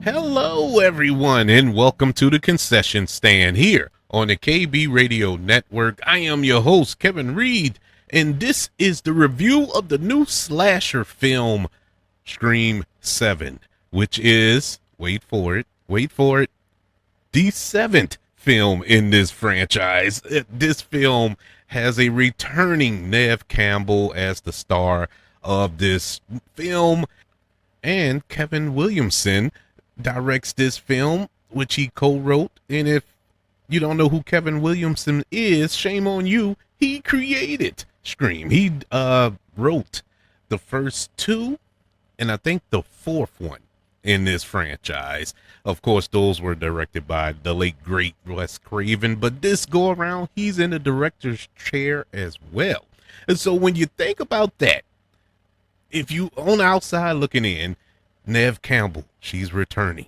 Hello, everyone, and welcome to the concession stand here on the KB Radio Network. I am your host, Kevin Reed, and this is the review of the new slasher film, Scream 7, which is, wait for it, the seventh film in this franchise. This film has a returning Neve Campbell as the star of this film, and Kevin Williamson directs this film, which he co-wrote. And if you don't know who Kevin Williamson is, shame on you. He created Scream. He wrote the first two, and I think the fourth one in this franchise. Of course, those were directed by the late great Wes Craven, but this go around, he's in the director's chair as well. And so when you think about that, if you on the outside looking in, Neve Campbell, she's returning.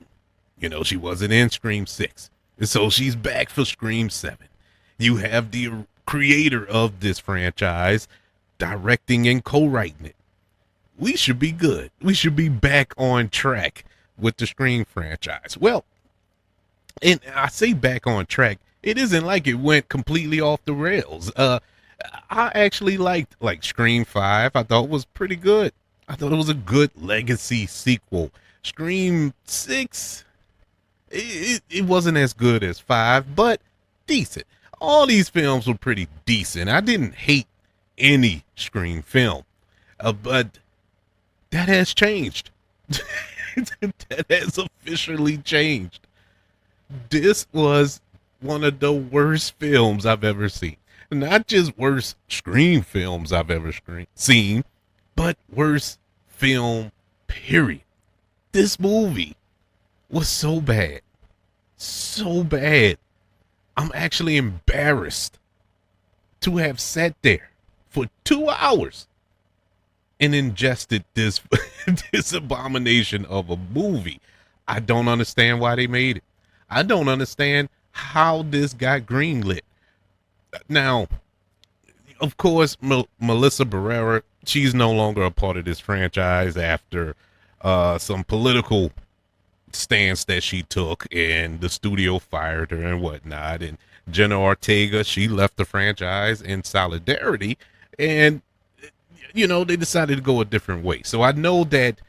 You know, she wasn't in Scream 6. And so she's back for Scream 7. You have the creator of this franchise directing and co-writing it. We should be good. We should be back on track with the Scream franchise. Well, and I say back on track, it isn't like it went completely off the rails. I actually liked Scream 5. I thought it was pretty good. I thought it was a good legacy sequel. Scream 6, it wasn't as good as 5, but decent. All these films were pretty decent. I didn't hate any Scream film, but that has changed. That has officially changed. This was one of the worst films I've ever seen. Not just worst Scream films I've ever seen, but worst film, period. This movie was so bad. So bad. I'm actually embarrassed to have sat there for 2 hours and ingested this this abomination of a movie. I don't understand why they made it. I don't understand how this got greenlit. Now, of course, Melissa Barrera, she's no longer a part of this franchise after some political stance that she took, and the studio fired her and whatnot. And Jenna Ortega, she left the franchise in solidarity, and you know, they decided to go a different way. So I know that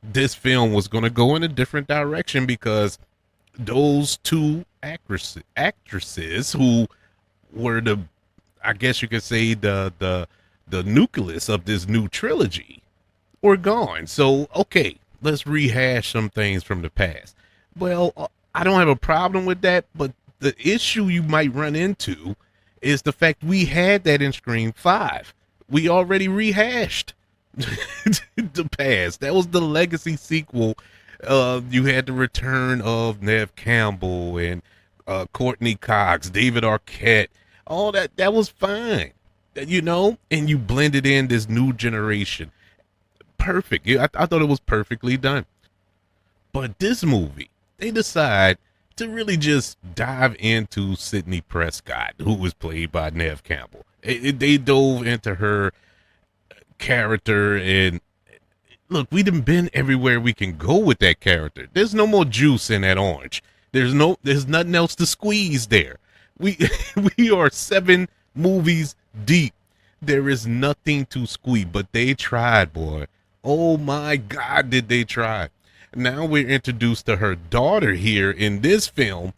this film was going to go in a different direction because those two actresses who were the, I guess you could say, the nucleus of this new trilogy were gone. So, okay, let's rehash some things from the past. Well, I don't have a problem with that, but the issue you might run into is the fact we had that in Scream 5. We already rehashed the past. That was the legacy sequel. You had the return of Neve Campbell and Courteney Cox, David Arquette. All that was fine, you know, and you blended in this new generation. Perfect. I thought it was perfectly done. But this movie, they decide to really just dive into Sidney Prescott, who was played by Neve Campbell. They dove into her character, and look, we done been everywhere we can go with that character. There's no more juice in that orange. There's nothing else to squeeze there. We are 7 movies deep. There is nothing to squeeze, but they tried, boy. Oh my God, did they try. Now we're introduced to her daughter here in this film,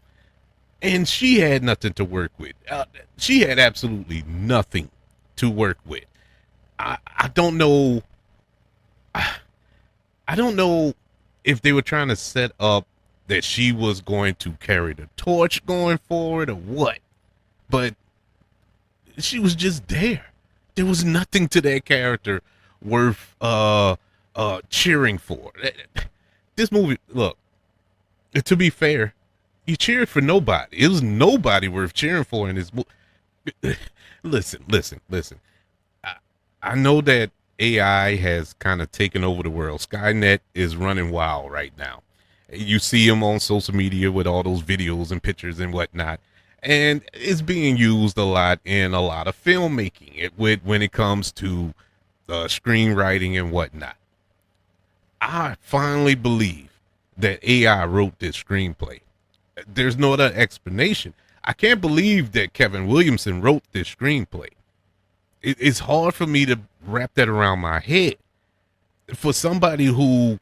and she had nothing to work with. She had absolutely nothing to work with. I don't know. I don't know if they were trying to set up that she was going to carry the torch going forward or what, but she was just there. There was nothing to that character worth cheering for. This movie, look, to be fair, you cheered for nobody. It was nobody worth cheering for in this movie. Listen. I know that AI has kind of taken over the world. Skynet is running wild right now. You see them on social media with all those videos and pictures and whatnot. And it's being used a lot in a lot of filmmaking when it comes to screenwriting and whatnot. I finally believe that AI wrote this screenplay. There's no other explanation. I can't believe that Kevin Williamson wrote this screenplay. It's hard for me to wrap that around my head. For somebody who,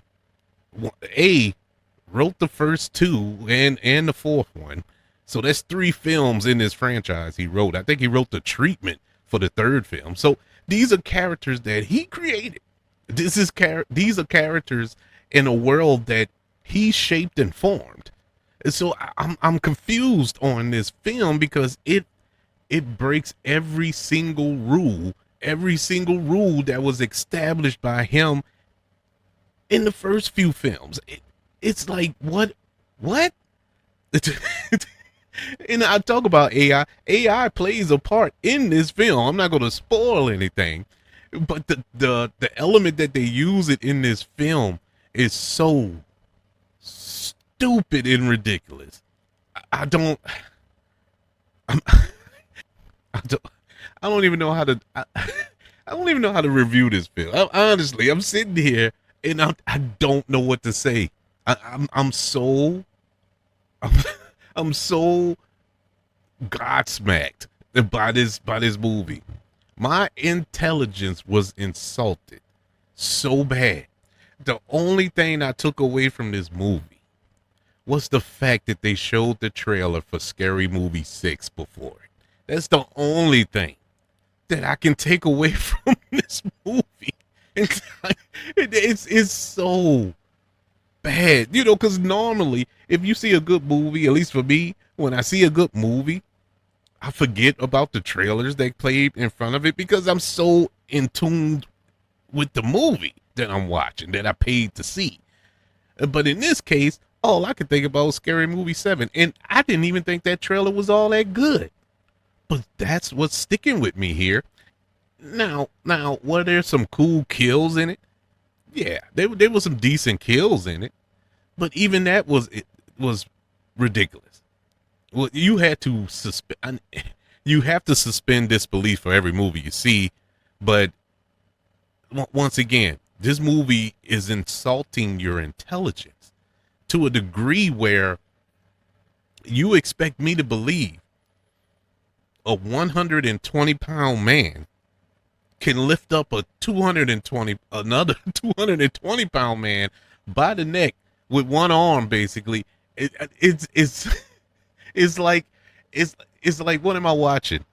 wrote the first two and the fourth one. So that's 3 films in this franchise he wrote. I think he wrote the treatment for the 3rd film. So these are characters that he created. These are characters in a world that he shaped and formed. And so I'm confused on this film because it breaks every single rule that was established by him in the first few films. It's like, what? And I talk about AI. AI plays a part in this film. I'm not going to spoil anything, but the element that they use it in this film is so stupid and ridiculous. I don't even know how to. I don't even know how to review this film. Honestly, I'm sitting here and I don't know what to say. I'm so godsmacked by this movie. My intelligence was insulted so bad. The only thing I took away from this movie was the fact that they showed the trailer for Scary Movie 6 before it. That's the only thing that I can take away from this movie. It's so bad, because normally if you see a good movie, at least for me, when I see a good movie, I forget about the trailers that played in front of it because I'm so in tune with the movie that I'm watching, that I paid to see. But in this case, all I could think about was Scary Movie 7, and I didn't even think that trailer was all that good. But that's what's sticking with me here. Now, were there some cool kills in it? Yeah, there were some decent kills in it, but even that was ridiculous. Well, you have to suspend disbelief for every movie you see, but once again, this movie is insulting your intelligence to a degree where you expect me to believe a 120-pound man can lift up another 220-pound man by the neck with one arm, basically. It's like, what am I watching?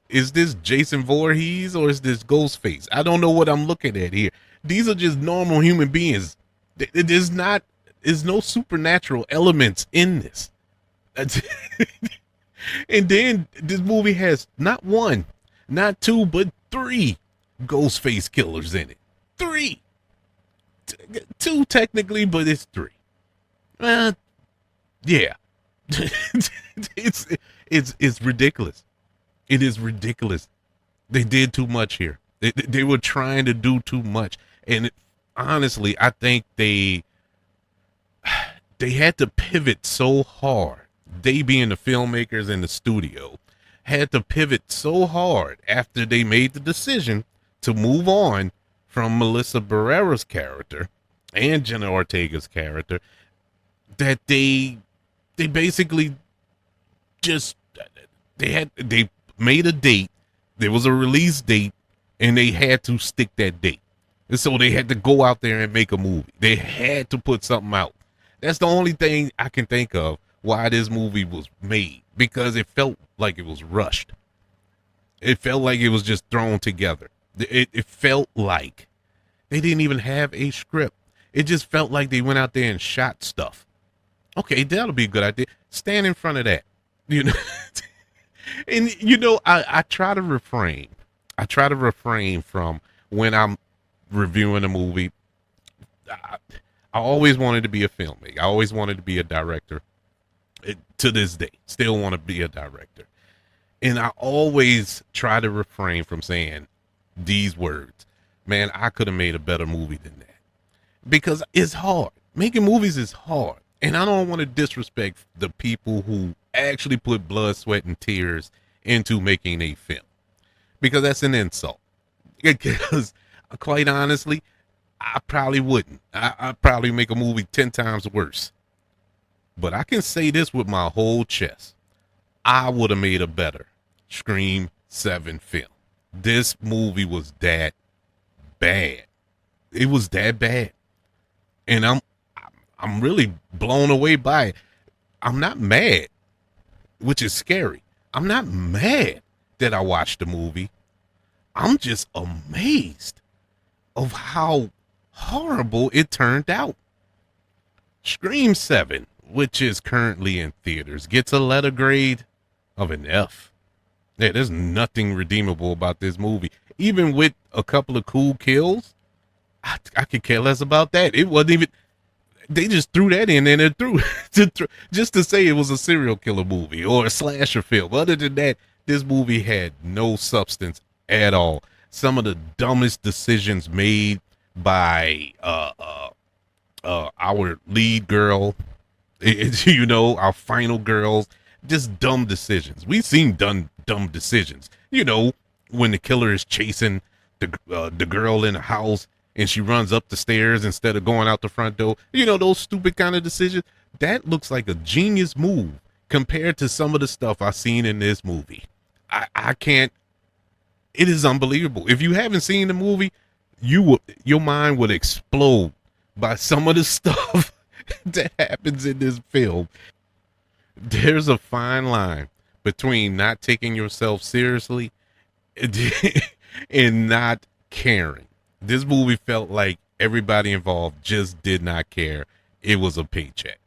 Is this Jason Voorhees or is this Ghostface? I don't know what I'm looking at here. These are just normal human beings. There's no supernatural elements in this. And then this movie has not 1, not 2, but 3 Ghostface killers in it. 3. 2 technically, but it's 3. Yeah. It's ridiculous. It is ridiculous. They did too much here. They were trying to do too much. And honestly, I think they had to pivot so hard. They, being the filmmakers in the studio, had to pivot so hard after they made the decision to move on from Melissa Barrera's character and Jenna Ortega's character, that they basically just, they made a date. There was a release date and they had to stick that date. And so they had to go out there and make a movie. They had to put something out. That's the only thing I can think of why this movie was made, because it felt like it was rushed. It felt like it was just thrown together. It felt like they didn't even have a script. It just felt like they went out there and shot stuff. Okay, that'll be a good idea. Stand in front of that, And I try to refrain. I try to refrain from, when I'm reviewing a movie. I always wanted to be a filmmaker. I always wanted to be a director. To this day, still want to be a director. And I always try to refrain from saying these words. Man, I could have made a better movie than that. Because it's hard. Making movies is hard. And I don't want to disrespect the people who actually put blood, sweat, and tears into making a film. Because that's an insult. Because quite honestly, I probably wouldn't. I'd probably make a movie 10 times worse. But I can say this with my whole chest. I would have made a better Scream 7 film. This movie was that bad. It was that bad. And I'm really blown away by it. I'm not mad, which is scary. I'm not mad that I watched the movie. I'm just amazed of how horrible it turned out. Scream 7, which is currently in theaters, gets a letter grade of an F. Yeah, there's nothing redeemable about this movie. Even with a couple of cool kills, I could care less about that. It wasn't even, they just threw that in and it threw just to say it was a serial killer movie or a slasher film. Other than that, this movie had no substance at all. Some of the dumbest decisions made by our lead girl, our final girls, just dumb decisions. We've seen dumb decisions. When the killer is chasing the girl in the house and she runs up the stairs instead of going out the front door. Those stupid kind of decisions. That looks like a genius move compared to some of the stuff I've seen in this movie. I can't. It is unbelievable. If you haven't seen the movie, your mind would explode by some of the stuff that happens in this film. There's a fine line between not taking yourself seriously and not caring. This movie felt like everybody involved just did not care. It was a paycheck.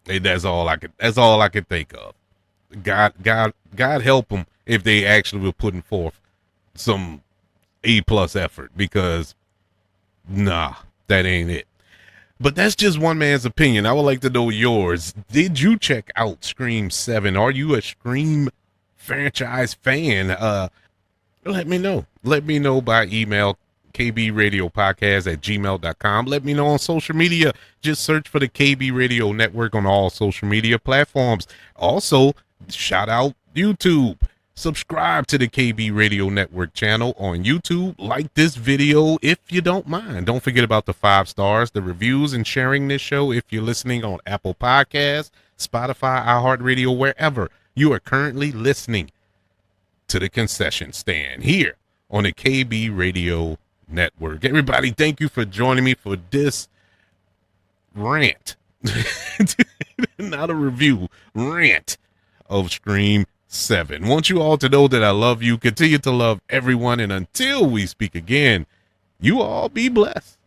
And that's all I could think of. God help them if they actually were putting forth some A+ effort, because nah, that ain't it. But that's just one man's opinion. I would like to know yours. Did you check out Scream 7? Are you a Scream franchise fan? Let me know. Let me know by email, kbradiopodcast@gmail.com. Let me know on social media. Just search for the KB Radio Network on all social media platforms. Also, shout out YouTube. Subscribe to the KB Radio Network channel on YouTube. Like this video if you don't mind. Don't forget about the 5 stars, the reviews, and sharing this show if you're listening on Apple Podcasts, Spotify, iHeartRadio, wherever you are currently listening to the concession stand here on the KB Radio Network. Everybody, thank you for joining me for this rant. Not a review, rant of Scream 7. Want you all to know that I love you. Continue to love everyone. And until we speak again, you all be blessed.